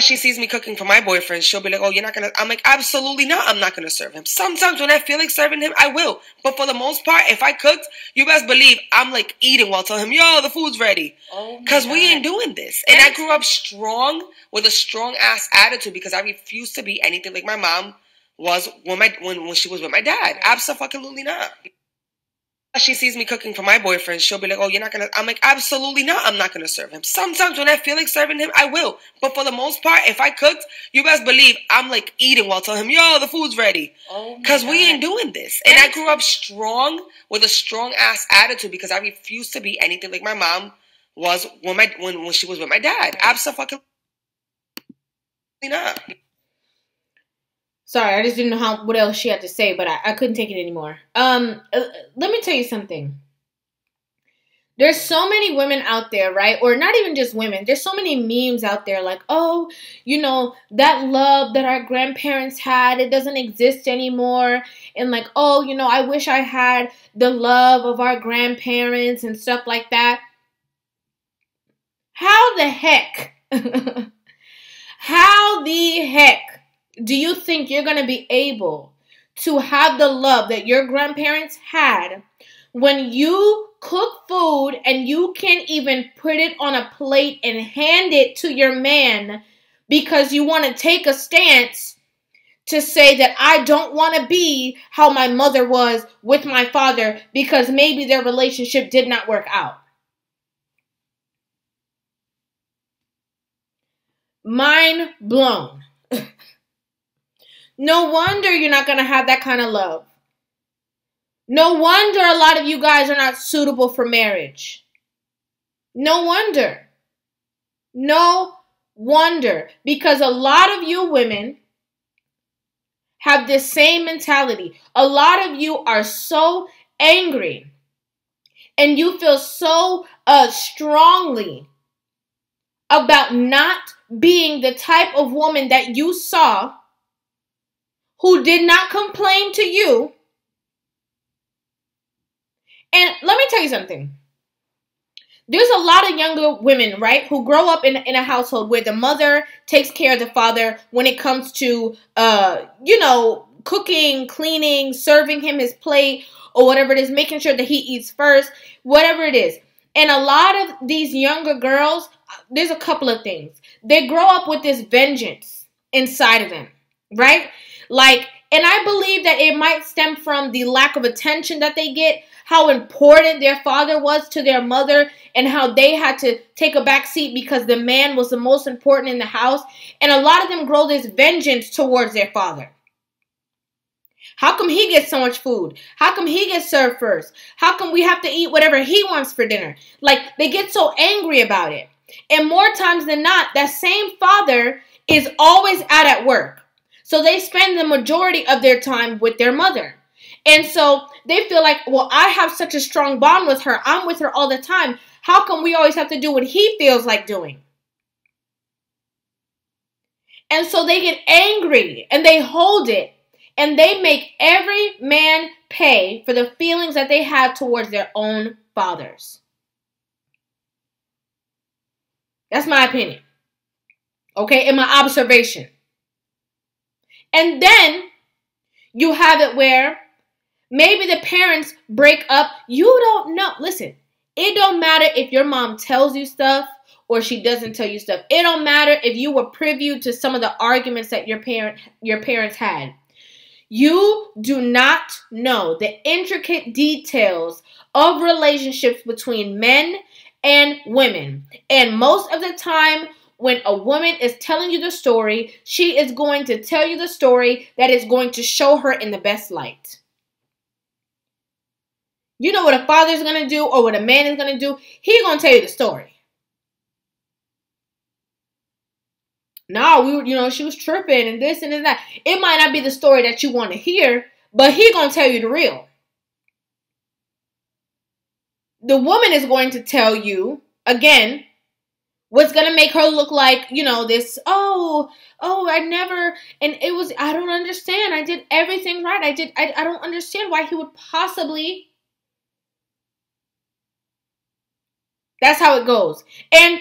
She sees me cooking for my boyfriend, she'll be like, oh, you're not gonna, I'm like, absolutely not, I'm not gonna serve him. Sometimes when I feel like serving him, I will. But for the most part, if I cooked, you best believe I'm like eating while telling him, yo, the food's ready. Because we ain't doing this. And I grew up strong with a strong ass attitude because I refused to be anything like my mom was when she was with my dad. Absolutely not. She sees me cooking for my boyfriend, she'll be like, oh, you're not gonna, I'm like, absolutely not, I'm not gonna serve him. Sometimes when I feel like serving him, I will. But for the most part, if I cooked, you best believe I'm like eating while telling him, yo, the food's ready. Because we ain't doing this. And I grew up strong with a strong ass attitude because I refused to be anything like my mom was when she was with my dad. Absolutely not. Sorry, I just didn't know what else she had to say, but I couldn't take it anymore. Let me tell you something. There's so many women out there, right? Or not even just women. There's so many memes out there like, oh, you know, that love that our grandparents had, it doesn't exist anymore. And like, oh, you know, I wish I had the love of our grandparents and stuff like that. How the heck? How the heck do you think you're going to be able to have the love that your grandparents had when you cook food and you can't even put it on a plate and hand it to your man because you want to take a stance to say that I don't want to be how my mother was with my father because maybe their relationship did not work out? Mind blown. No wonder you're not going to have that kind of love. No wonder a lot of you guys are not suitable for marriage. No wonder. No wonder. Because a lot of you women have this same mentality. A lot of you are so angry and you feel so strongly about not being the type of woman that you saw who did not complain to you. And let me tell you something. There's a lot of younger women, right, who grow up in a household where the mother takes care of the father when it comes to, cooking, cleaning, serving him his plate, or whatever it is, making sure that he eats first, whatever it is. And a lot of these younger girls, there's a couple of things. They grow up with this vengeance inside of them, right? Like, and I believe that it might stem from the lack of attention that they get, how important their father was to their mother, and how they had to take a back seat because the man was the most important in the house. And a lot of them grow this vengeance towards their father. How come he gets so much food? How come he gets served first? How come we have to eat whatever he wants for dinner? Like, they get so angry about it. And more times than not, that same father is always out at work. So they spend the majority of their time with their mother. And so they feel like, well, I have such a strong bond with her. I'm with her all the time. How come we always have to do what he feels like doing? And so they get angry and they hold it. And they make every man pay for the feelings that they have towards their own fathers. That's my opinion. Okay, and my observation. And then you have it where maybe the parents break up. You don't know. Listen, it don't matter if your mom tells you stuff or she doesn't tell you stuff. It don't matter if you were privy to some of the arguments that your parents had. You do not know the intricate details of relationships between men and women. And most of the time, when a woman is telling you the story, she is going to tell you the story that is going to show her in the best light. You know what a father is going to do or what a man is going to do? He's going to tell you the story. No, she was tripping and this and that. It might not be the story that you want to hear, but he's going to tell you the real. The woman is going to tell you, again, what's going to make her look like, this, I never, and it was, I don't understand. I did everything right. I don't understand why he would possibly. That's how it goes. And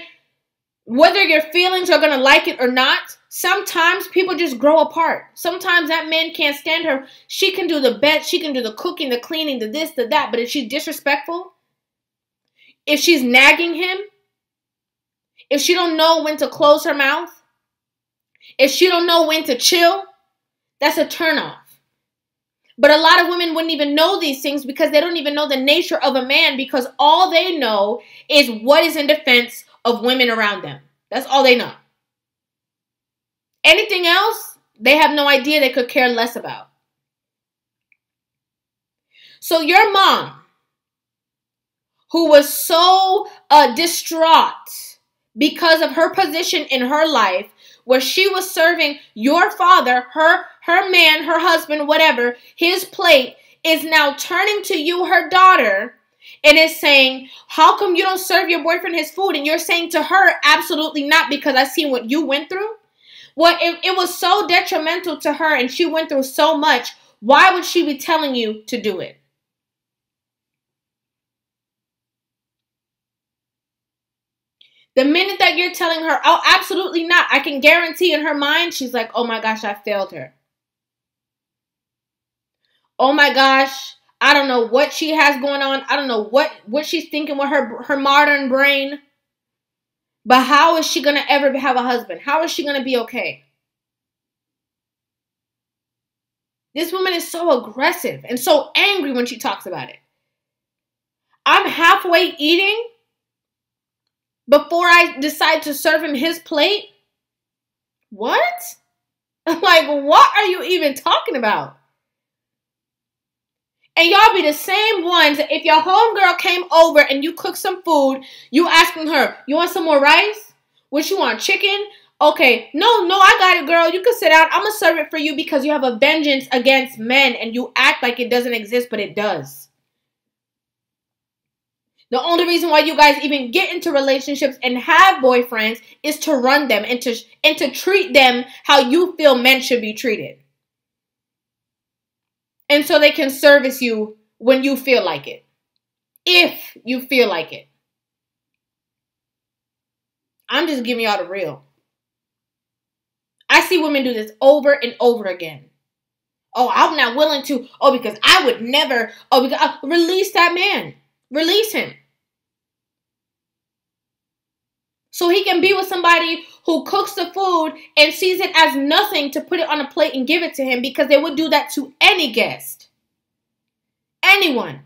Whether your feelings are going to like it or not, sometimes people just grow apart. Sometimes that man can't stand her. She can do the bed, she can do the cooking, the cleaning, the this, the that. But if she's disrespectful, if she's nagging him, if she don't know when to close her mouth, if she don't know when to chill, that's a turnoff. But a lot of women wouldn't even know these things because they don't even know the nature of a man, because all they know is what is in defense of women around them. That's all they know. Anything else, they have no idea, they could care less about. So your mom, who was so distraught because of her position in her life, where she was serving your father, her man, her husband, whatever, his plate, is now turning to you, her daughter, and is saying, how come you don't serve your boyfriend his food? And you're saying to her, absolutely not, because I seen what you went through. Well, it was so detrimental to her and she went through so much, why would she be telling you to do it? The minute that you're telling her, oh, absolutely not, I can guarantee in her mind, she's like, oh my gosh, I failed her. Oh my gosh, I don't know what she has going on. I don't know what she's thinking with her modern brain. But how is she going to ever have a husband? How is she going to be okay? This woman is so aggressive and so angry when she talks about it. I'm halfway eating before I decide to serve him his plate? What? Like, what are you even talking about? And y'all be the same ones. If your homegirl came over and you cook some food, you asking her, you want some more rice? What you want, chicken? Okay, no, I got it, girl. You can sit down. I'm going to serve it for you because you have a vengeance against men and you act like it doesn't exist, but it does. The only reason why you guys even get into relationships and have boyfriends is to run them and to treat them how you feel men should be treated. And so they can service you when you feel like it. If you feel like it. I'm just giving y'all the real. I see women do this over and over again. Oh, I'm not willing to. Oh, because I would never. Oh, because release that man. Release him. So he can be with somebody who cooks the food and sees it as nothing to put it on a plate and give it to him, because they would do that to any guest. Anyone.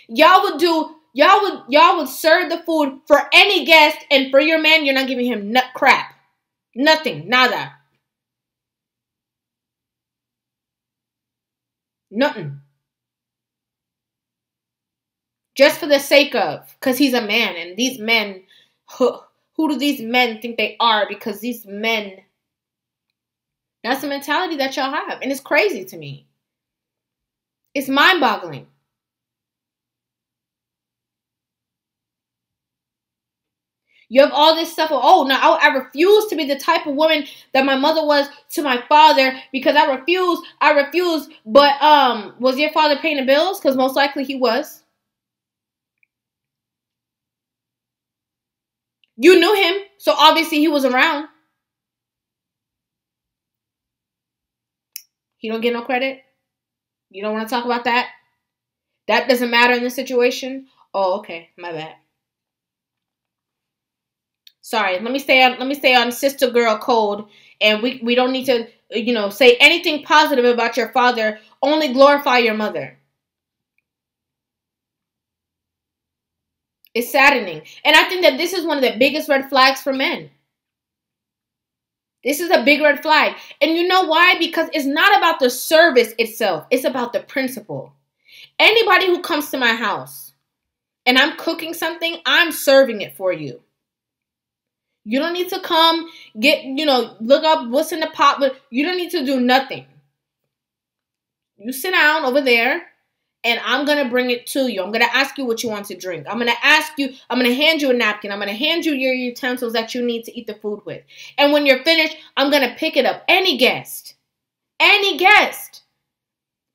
Y'all would serve the food for any guest, and for your man, you're not giving him crap. Nothing. Nada. Nothing. Just for the sake of, because he's a man, and these men, who do these men think they are? Because these men, that's the mentality that y'all have. And it's crazy to me. It's mind-boggling. You have all this stuff. Oh, now I refuse to be the type of woman that my mother was to my father, because I refuse. But was your father paying the bills? Because most likely he was. You knew him, so obviously he was around. He don't get no credit? You don't want to talk about that? That doesn't matter in this situation? Oh, okay, my bad. Sorry, let me stay on sister girl code, and we don't need to, say anything positive about your father. Only glorify your mother. It's saddening. And I think that this is one of the biggest red flags for men. This is a big red flag. And you know why? Because it's not about the service itself. It's about the principle. Anybody who comes to my house and I'm cooking something, I'm serving it for you. You don't need to come look up what's in the pot, but you don't need to do nothing. You sit down over there and I'm going to bring it to you. I'm going to ask you what you want to drink. I'm going to hand you a napkin. I'm going to hand you your utensils that you need to eat the food with. And when you're finished, I'm going to pick it up. Any guest.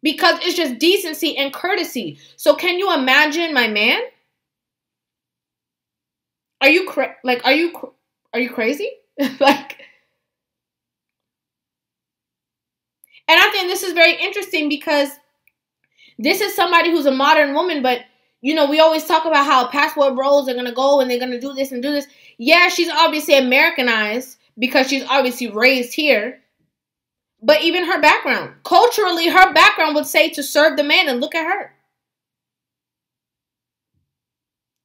Because it's just decency and courtesy. So can you imagine my man? Are you Are you crazy? Like, and I think this is very interesting because this is somebody who's a modern woman, but, you know, we always talk about how passport bros are going to go and they're going to do this and do this. Yeah, she's obviously Americanized because she's obviously raised here. But even her background, culturally, her background would say to serve the man, and look at her.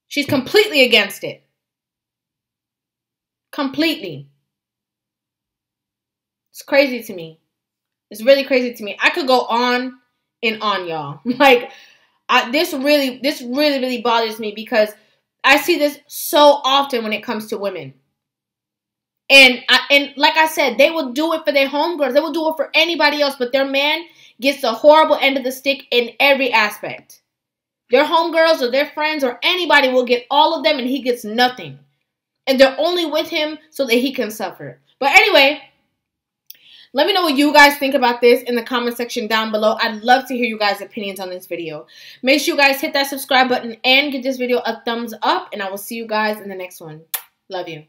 She's completely against it. Completely. It's crazy to me. It's really crazy to me. I could go on and on, y'all. Like, this really bothers me because I see this so often when it comes to women. And like I said, they will do it for their homegirls. They will do it for anybody else, but their man gets the horrible end of the stick in every aspect. Their homegirls or their friends or anybody will get all of them and he gets nothing. And they're only with him so that he can suffer. But anyway, let me know what you guys think about this in the comment section down below. I'd love to hear you guys' opinions on this video. Make sure you guys hit that subscribe button and give this video a thumbs up. And I will see you guys in the next one. Love you.